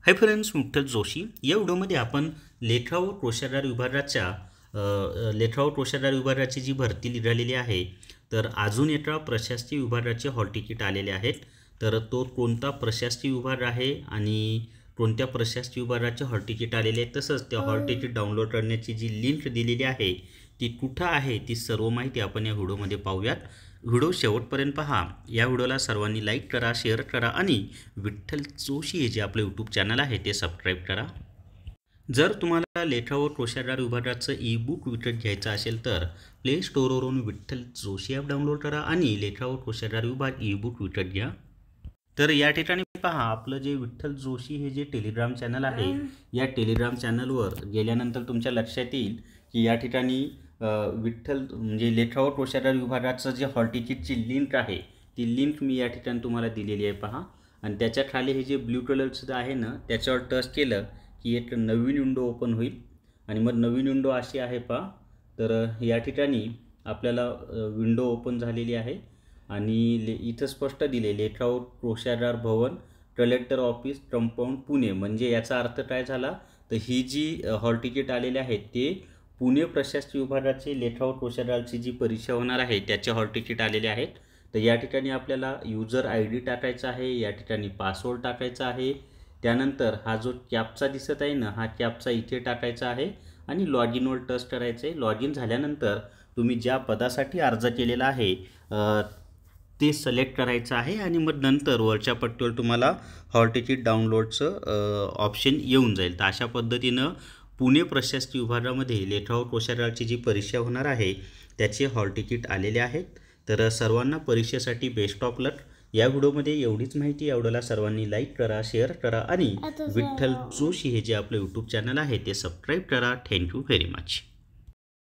Hi friends, Vitthal Joshi या व्हिडिओमध्ये आपण लेखा व कोशागार विभागाची जी भरती निघालेली आहे, तर अजून एका प्रशासकीय विभागाचे हॉल तिकीट आलेले आहेत. तर तो कोणता प्रशासकीय विभाग आहे आणि कोणत्या प्रशासकीय विभागाचे हॉल तिकीट आलेले आहे, तसंच त्या हॉल तिकीट डाउनलोड करण्याची जी लिंक दिलेली आहे ती कुठं आहे, ती सर्व माहिती आपण या व्हिडिओमध्ये पाहूयात. व्हिडिओ शेवटपर्यंत पहा. या व्हिडिओला सर्वांनी लाईक करा, शेअर करा आणि विठ्ठल जोशी हे जे आपले यूट्यूब चॅनल आहे ते सबस्क्राईब करा. जर तुम्हाला लेखा व कोशागार विभागाचं ई बुक विकत घ्यायचं असेल तर प्ले स्टोअरवरून विठ्ठल जोशी ॲप डाउनलोड करा आणि लेखा व कोशागार विभाग ई बुक विकत घ्या. तर या ठिकाणी पहा, आपलं जे विठ्ठल जोशी हे जे टेलिग्राम चॅनल आहे, या टेलिग्राम चॅनलवर गेल्यानंतर तुमच्या लक्षात येईल की या ठिकाणी विठ्ठल म्हणजे लेखा व कोशागार विभागाचं जे हॉल तिकीटची लिंक आहे ती लिंक मी या ठिकाणी तुम्हाला दिलेली आहे पहा. आणि त्याच्या खाली हे जे ब्ल्यू कलरचं आहे ना, त्याच्यावर टच केलं की एक नवीन विंडो ओपन होईल. आणि मग नवीन विंडो अशी आहे पहा. तर या ठिकाणी आपल्याला विंडो ओपन झालेली आहे आणि इथं स्पष्ट दिले लेखा व कोशागार भवन, कलेक्टर ऑफिस, कंपाऊंड, पुणे. म्हणजे याचा अर्थ काय झाला, तर ही जी हॉल तिकीट आलेले आहेत ते पुणे प्रशासकीय विभागाचे लेखा व कोशागारची जी परीक्षा होणार आहे त्याचे हॉल तिकीट आलेले आहेत. तर या ठिकाणी आपल्याला यूजर आय डी टाकायचा आहे, या ठिकाणी पासवर्ड टाकायचा आहे. त्यानंतर हा जो कॅप्चा दिसत आहे ना, हा कॅप्चा इथे टाकायचा आहे आणि लॉग इनवर टच करायचं आहे. लॉग इन झाल्यानंतर तुम्ही ज्या पदासाठी अर्ज केलेला आहे ते सिलेक्ट करायचं आहे आणि मग नंतर वरच्या पट्टीवर तुम्हाला हॉल तिकीट डाउनलोडचं ऑप्शन येऊन जाईल. तर अशा पद्धतीनं पुणे प्रशासकीय विभागामध्ये लेखा व कोशागारची जी परीक्षा होणार आहे त्याचे हॉल तिकीट आलेले आहेत. तर सर्वांना परीक्षेसाठी बेस्ट ऑफ लक. या व्हिडिओमध्ये एवढीच माहिती. या व्हिडिओला सर्वांनी लाईक करा, शेअर करा आणि विठ्ठल जोशी हे जे आपलं यूट्यूब चॅनल आहे ते सबस्क्राईब करा. Thank you very much.